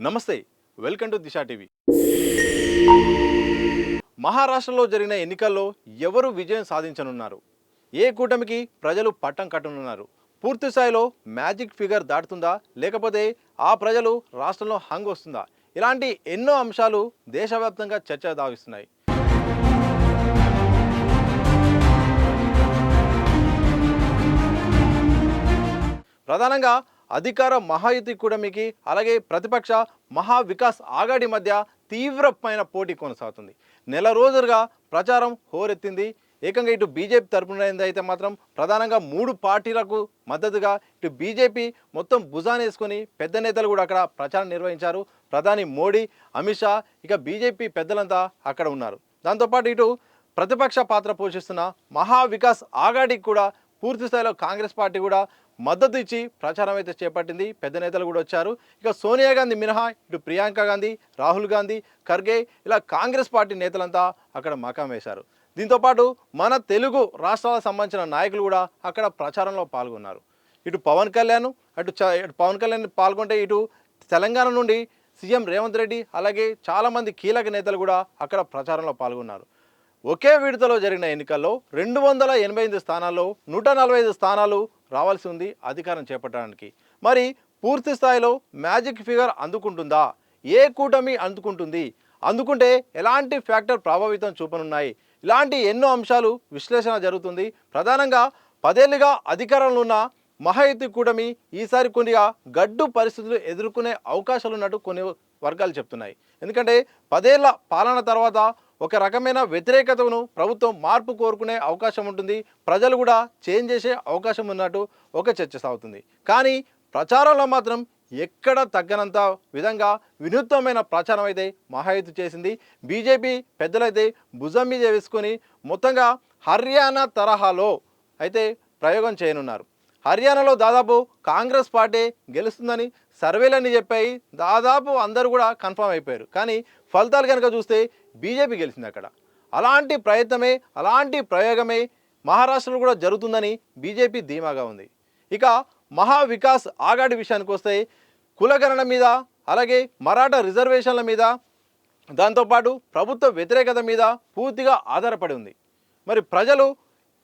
నమస్తే, welcome to Disha TV. మహారాష్ట్రలో జరిగిన ఎన్నికల్లో ఎవరు విజయం సాధించనున్నారు? ఏ కూటమికి ప్రజలు పట్టం కట్టనున్నారు? పూర్తి స్థాయిలో మ్యాజిక్ ఫిగర్ దాటుతుందా, లేకపోతే ఆ ప్రజలు రాష్ట్రంలో హంగ్ వస్తుందా? ఇలాంటి ఎన్నో అంశాలు దేశవ్యాప్తంగా చర్చ దాగిస్తున్నాయి. ప్రధానంగా అధికార మహాయుతి కూటమికి అలాగే ప్రతిపక్ష మహా వికాస్ ఆఘాడి మధ్య తీవ్రమైన పోటీ కొనసాగుతుంది. నెల రోజులుగా ప్రచారం హోరెత్తింది. ఏకంగా ఇటు బీజేపీ తరపున అయితే మాత్రం ప్రధానంగా 3 పార్టీలకు మద్దతుగా ఇటు బీజేపీ మొత్తం భుజానేసుకొని పెద్ద నేతలు కూడా అక్కడ ప్రచారం నిర్వహించారు. ప్రధాని మోడీ, అమిత్ షా, ఇక బీజేపీ పెద్దలంతా అక్కడ ఉన్నారు. దాంతోపాటు ఇటు ప్రతిపక్ష పాత్ర పోషిస్తున్న మహా వికాస్ ఆఘాడికి కూడా పూర్తి స్థాయిలో కాంగ్రెస్ పార్టీ కూడా మద్దతు ఇచ్చి ప్రచారం అయితే చేపట్టింది. పెద్ద నేతలు కూడా వచ్చారు. ఇక సోనియా గాంధీ మినహా ఇటు ప్రియాంక గాంధీ, రాహుల్ గాంధీ, ఖర్గే ఇలా కాంగ్రెస్ పార్టీ నేతలంతా అక్కడ మకాం వేశారు. దీంతోపాటు మన తెలుగు రాష్ట్రాలకు సంబంధించిన నాయకులు కూడా అక్కడ ప్రచారంలో పాల్గొన్నారు. ఇటు పవన్ కళ్యాణ్ పవన్ కళ్యాణ్ పాల్గొంటే ఇటు తెలంగాణ నుండి సీఎం రేవంత్ రెడ్డి అలాగే చాలామంది కీలక నేతలు కూడా అక్కడ ప్రచారంలో పాల్గొన్నారు. ఒకే విడతలో జరిగిన ఎన్నికల్లో 288 స్థానాల్లో 145 స్థానాలు రావాల్సి ఉంది అధికారం చేపట్టడానికి. మరి పూర్తి స్థాయిలో మ్యాజిక్ ఫిగర్ అందుకుంటుందా? ఏ కూటమి అందుకుంటుంది? అందుకుంటే ఎలాంటి ఫ్యాక్టర్ ప్రభావితం చూపనున్నాయి? ఇలాంటి ఎన్నో అంశాలు విశ్లేషణ జరుగుతుంది. ప్రధానంగా 10 ఏళ్లుగా అధికారంలో ఉన్న మహాయుతి కూటమి ఈసారి కొద్దిగా గడ్డు పరిస్థితులు ఎదుర్కొనే అవకాశాలు ఉన్నట్టు కొన్ని వర్గాలు చెప్తున్నాయి. ఎందుకంటే 10 ఏళ్ల పాలన తర్వాత ఒక రకమైన వ్యతిరేకతను ప్రభుత్వం మార్పు కోరుకునే అవకాశం ఉంటుంది. ప్రజలు కూడా చేంజ్ చేసే అవకాశం ఉన్నట్టు ఒక చర్చ సాగుతుంది. కానీ ప్రచారంలో మాత్రం ఎక్కడ తగ్గనంత విధంగా వినూత్నమైన ప్రచారం అయితే మహాయుతి చేసింది. బీజేపీ పెద్దలైతే భుజం మీద వేసుకొని మొత్తంగా హర్యానా తరహాలో అయితే ప్రయోగం చేయనున్నారు. హర్యానాలో దాదాపు కాంగ్రెస్ పార్టీ గెలుస్తుందని సర్వేలన్నీ చెప్పాయి. దాదాపు అందరూ కూడా కన్ఫర్మ్ అయిపోయారు. కానీ ఫలితాలు కనుక చూస్తే బీజేపీ గెలిచింది అక్కడ. అలాంటి ప్రయత్నమే, అలాంటి ప్రయోగమే మహారాష్ట్రలో కూడా జరుగుతుందని బీజేపీ ధీమాగా ఉంది. ఇక మహా వికాస్ ఆఘాడి విషయానికి వస్తే కులగణన మీద అలాగే మరాఠా రిజర్వేషన్ల మీద దాంతోపాటు ప్రభుత్వ వ్యతిరేకత మీద పూర్తిగా ఆధారపడి ఉంది. మరి ప్రజలు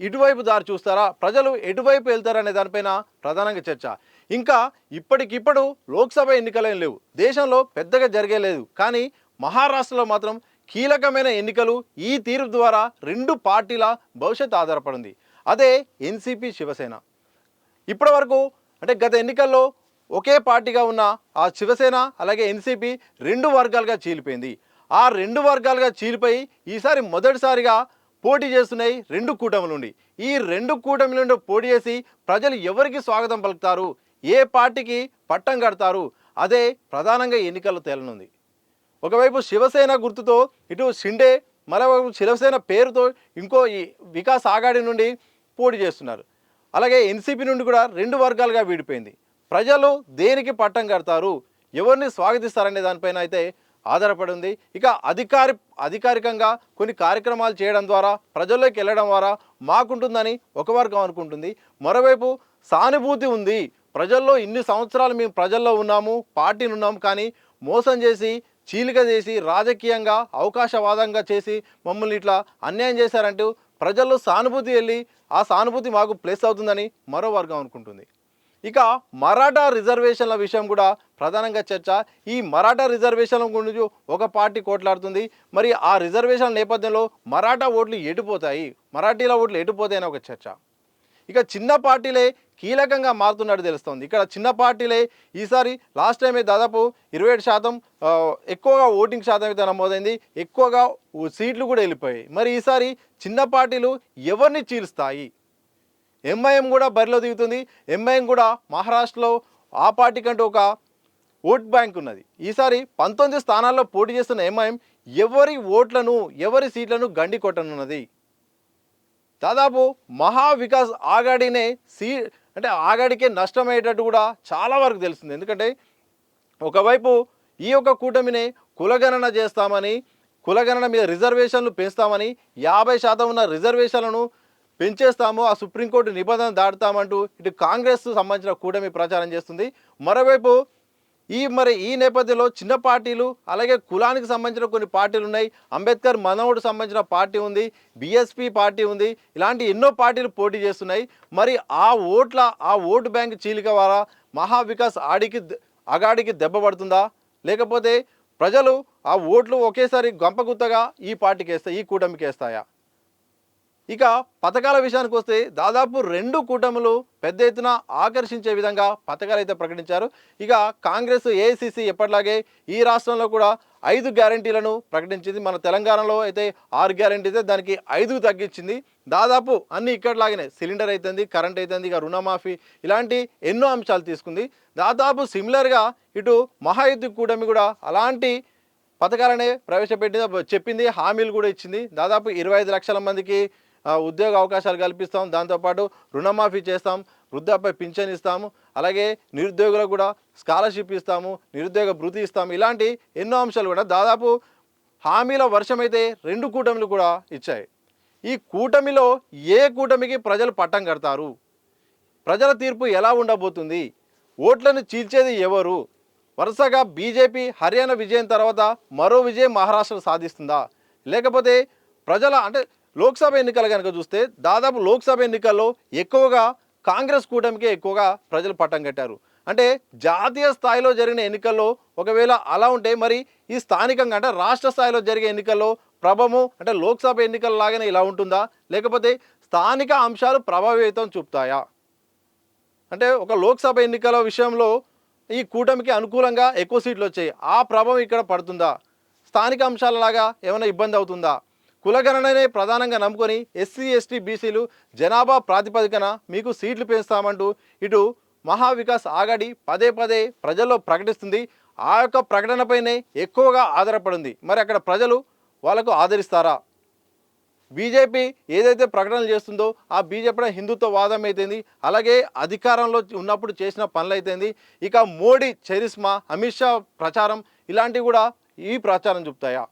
ఇటువైపు దారి చూస్తారా, ప్రజలు ఎటువైపు వెళ్తారనే దానిపైన ప్రధానంగా చర్చ. ఇంకా ఇప్పటికిప్పుడు లోక్సభ ఎన్నికలేం లేవు, దేశంలో పెద్దగా జరిగేలేదు. కానీ మహారాష్ట్రలో మాత్రం కీలకమైన ఎన్నికలు. ఈ తీర్పు ద్వారా 2 పార్టీల భవిష్యత్తు ఆధారపడింది. అదే ఎన్సీపీ, శివసేన. ఇప్పటి వరకు అంటే గత ఎన్నికల్లో ఒకే పార్టీగా ఉన్న ఆ శివసేన అలాగే ఎన్సీపీ 2 వర్గాలుగా చీలిపోయింది. ఆ 2 వర్గాలుగా చీలిపోయి ఈసారి మొదటిసారిగా పోటీ చేస్తున్నాయి 2 కూటముల నుండి. ఈ 2 కూటమిల నుండి పోటీ చేసి ప్రజలు ఎవరికి స్వాగతం పలుకుతారు, ఏ పార్టీకి పట్టం కడతారు, అదే ప్రధానంగా ఎన్నికల్లో తేలనుంది. ఒకవైపు శివసేన గుర్తుతో ఇటు షిండే, మరోవైపు శివసేన పేరుతో ఇంకో ఈ వికాస్ ఆఘాడి నుండి పోటీ చేస్తున్నారు. అలాగే ఎన్సీపీ నుండి కూడా 2 వర్గాలుగా విడిపోయింది. ప్రజలు దేనికి పట్టం కడతారు, ఎవరిని స్వాగతిస్తారనే దానిపైన అయితే ఆధారపడి ఉంది. ఇక అధికారికంగా కొన్ని కార్యక్రమాలు చేయడం ద్వారా ప్రజల్లోకి వెళ్ళడం ద్వారా మాకుంటుందని ఒక వర్గం అనుకుంటుంది. మరోవైపు సానుభూతి ఉంది, ప్రజల్లో ఇన్ని సంవత్సరాలు మేము ప్రజల్లో ఉన్నాము, పార్టీలు ఉన్నాము, కానీ మోసం చేసి చీలిక చేసి రాజకీయంగా అవకాశవాదంగా చేసి మమ్మల్ని ఇట్లా అన్యాయం చేశారంటూ ప్రజల్లో సానుభూతి వెళ్ళి ఆ సానుభూతి మాకు ప్లస్ అవుతుందని మరో వర్గం అనుకుంటుంది. ఇక మరాఠా రిజర్వేషన్ల విషయం కూడా ప్రధానంగా చర్చ. ఈ మరాఠా రిజర్వేషన్ల గురించి ఒక పార్టీ కోట్లాడుతుంది. మరి ఆ రిజర్వేషన్ల నేపథ్యంలో మరాఠా ఓట్లు ఎటుపోతాయి, మరాఠీల ఓట్లు ఎటుపోతాయని ఒక చర్చ. ఇక చిన్న పార్టీలే కీలకంగా మారుతున్నట్టు తెలుస్తుంది. ఇక్కడ చిన్న పార్టీలే ఈసారి లాస్ట్ టైమే దాదాపు 27% ఎక్కువగా ఓటింగ్ శాతం అయితే నమోదైంది, ఎక్కువగా సీట్లు కూడా వెళ్ళిపోయాయి. మరి ఈసారి చిన్న పార్టీలు ఎవరిని చీలుస్తాయి? ఎంఐఎం కూడా బరిలో దిగుతుంది. ఎంఐఎం కూడా మహారాష్ట్రలో ఆ పార్టీ కంటే ఒక ఓట్ బ్యాంక్ ఉన్నది. ఈసారి 19 స్థానాల్లో పోటీ చేస్తున్న ఎంఐఎం ఎవరి ఓట్లను, ఎవరి సీట్లను గండి కొట్టనున్నది? దాదాపు మహా వికాస్ ఆఘాడినే అంటే ఆఘాడికే నష్టమయ్యేటట్టు కూడా చాలా వరకు తెలుస్తుంది. ఎందుకంటే ఒకవైపు ఈ యొక్క కూటమినే కులగణన చేస్తామని, కులగణన మీద రిజర్వేషన్లు పెంచుతామని, 50% ఉన్న రిజర్వేషన్లను పెంచేస్తాము, ఆ సుప్రీంకోర్టు నిబంధన దాటుతామంటూ ఇటు కాంగ్రెస్ సంబంధించిన కూటమి ప్రచారం చేస్తుంది. మరోవైపు ఈ నేపథ్యంలో చిన్న పార్టీలు అలాగే కులానికి సంబంధించిన కొన్ని పార్టీలు ఉన్నాయి. అంబేద్కర్ మనవడు సంబంధించిన పార్టీ ఉంది, బీఎస్పీ పార్టీ ఉంది. ఇలాంటి ఎన్నో పార్టీలు పోటీ చేస్తున్నాయి. మరి ఆ ఓటు బ్యాంక్ చీలిక ద్వారా మహావికాస్ అగాడికి దెబ్బ పడుతుందా, లేకపోతే ప్రజలు ఆ ఓట్లు ఒకేసారి గంపగుత్తగా ఈ కూటమికి వేస్తాయా? ఇక పథకాల విషయానికి వస్తే దాదాపు 2 కూటములు పెద్ద ఎత్తున ఆకర్షించే విధంగా పథకాలు అయితే ప్రకటించారు. ఇక కాంగ్రెస్ ఏఐసిసి ఎప్పటిలాగే ఈ రాష్ట్రంలో కూడా 5 గ్యారంటీలను ప్రకటించింది. మన తెలంగాణలో అయితే 6 గ్యారంటీ అయితే దానికి 5 తగ్గించింది. దాదాపు అన్ని ఇక్కడలాగానే సిలిండర్ అవుతుంది, కరెంట్ అవుతుంది, ఇక రుణమాఫీ ఇలాంటి ఎన్నో అంశాలు తీసుకుంది. దాదాపు సిమిలర్గా ఇటు మహాయుద్ధ కూటమి కూడా అలాంటి పథకాలనే చెప్పింది, హామీలు కూడా ఇచ్చింది. దాదాపు 25 లక్షల మందికి ఉద్యోగ అవకాశాలు కల్పిస్తాం, దాంతోపాటు రుణమాఫీ చేస్తాం, వృద్ధాప్య పింఛన్ ఇస్తాము, అలాగే నిరుద్యోగులకు కూడా స్కాలర్షిప్ ఇస్తాము, నిరుద్యోగ భృతి ఇస్తాము, ఇలాంటి ఎన్నో అంశాలు కూడా దాదాపు హామీల వర్షమైతే 2 కూటమిలు కూడా ఇచ్చాయి. ఈ కూటమిలో ఏ కూటమికి ప్రజలు పట్టం కడతారు, ప్రజల తీర్పు ఎలా ఉండబోతుంది, ఓట్లను చీల్చేది ఎవరు, వరుసగా బీజేపీ హర్యానా విజయం తర్వాత మరో విజయం మహారాష్ట్ర సాధిస్తుందా, లేకపోతే లోక్సభ ఎన్నికలు కనుక చూస్తే దాదాపు లోక్సభ ఎన్నికల్లో ఎక్కువగా కాంగ్రెస్ కూటమికే ఎక్కువగా ప్రజలు పట్టం కట్టారు. అంటే జాతీయ స్థాయిలో జరిగిన ఎన్నికల్లో ఒకవేళ అలా ఉంటే మరి ఈ స్థానికంగా రాష్ట్ర స్థాయిలో జరిగే ఎన్నికల్లో ప్రభావం లోక్సభ ఎన్నికల లాగానే ఇలా ఉంటుందా, లేకపోతే స్థానిక అంశాలు ప్రభావితం చూపుతాయా? ఒక లోక్సభ ఎన్నికల విషయంలో ఈ కూటమికి అనుకూలంగా ఎక్కువ సీట్లు వచ్చాయి, ఆ ప్రభావం ఇక్కడ పడుతుందా, స్థానిక అంశాలలాగా ఏమైనా ఇబ్బంది అవుతుందా? కులగణననే ప్రధానంగా నమ్ముకొని ఎస్సీ ఎస్టీ బీసీలు జనాభా ప్రాతిపదికన మీకు సీట్లు పెంచుతామంటూ ఇటు మహావికాస్ ఆఘాడి పదే ప్రజల్లో ప్రకటిస్తుంది. ఆ యొక్క ప్రకటనపైనే ఎక్కువగా ఆధారపడింది. మరి అక్కడ ప్రజలు వాళ్ళకు ఆదరిస్తారా? బీజేపీ ఏదైతే ప్రకటనలు చేస్తుందో ఆ బీజేపీ హిందుత్వ వాదం అయితేంది, అలాగే అధికారంలో ఉన్నప్పుడు చేసిన పనులు అయితేంది, ఇక మోడీ చరిస్మా, అమిత్ షా ప్రచారం ఇలాంటివి కూడా ఈ ప్రచారం చూపుతాయా?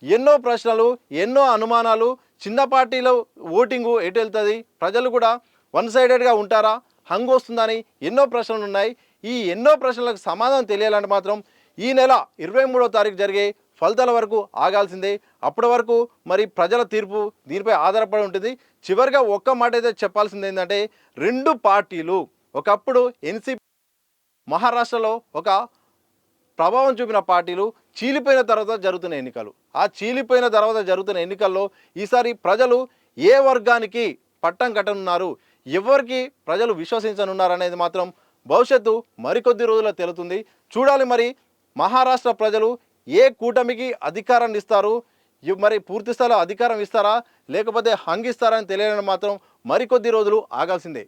ఎన్నో ప్రశ్నలు, ఎన్నో అనుమానాలు. చిన్న పార్టీలో ఓటింగు ఎటు వెళ్తుంది, ప్రజలు కూడా వన్ సైడెడ్గా ఉంటారా, హంగు వస్తుందని ఎన్నో ప్రశ్నలు ఉన్నాయి. ఈ ఎన్నో ప్రశ్నలకు సమాధానం తెలియాలంటే మాత్రం ఈ నెల 23వ తారీఖు జరిగే ఫలితాల వరకు ఆగాల్సిందే. అప్పటి వరకు మరి ప్రజల తీర్పు దీనిపై ఆధారపడి ఉంటుంది. చివరిగా ఒక్క మాట అయితే చెప్పాల్సింది ఏంటంటే, 2 పార్టీలు ఒకప్పుడు ఎన్సీపీ మహారాష్ట్రలో ఒక ప్రభావం చూపిన పార్టీలు చీలిపోయిన తర్వాత జరుగుతున్న ఎన్నికలు, ఆ చీలిపోయిన తర్వాత జరుగుతున్న ఎన్నికల్లో ఈసారి ప్రజలు ఏ వర్గానికి పట్టం కట్టనున్నారు, ఎవరికి ప్రజలు విశ్వసించనున్నారు అనేది మాత్రం భవిష్యత్తు మరికొద్ది రోజుల్లో తెలుస్తుంది. చూడాలి మరి మహారాష్ట్ర ప్రజలు ఏ కూటమికి అధికారాన్ని ఇస్తారు, మరి పూర్తి స్థాయిలో అధికారం ఇస్తారా లేకపోతే హంగిస్తారా అని తెలియాలని మాత్రం మరికొద్ది రోజులు ఆగాల్సిందే.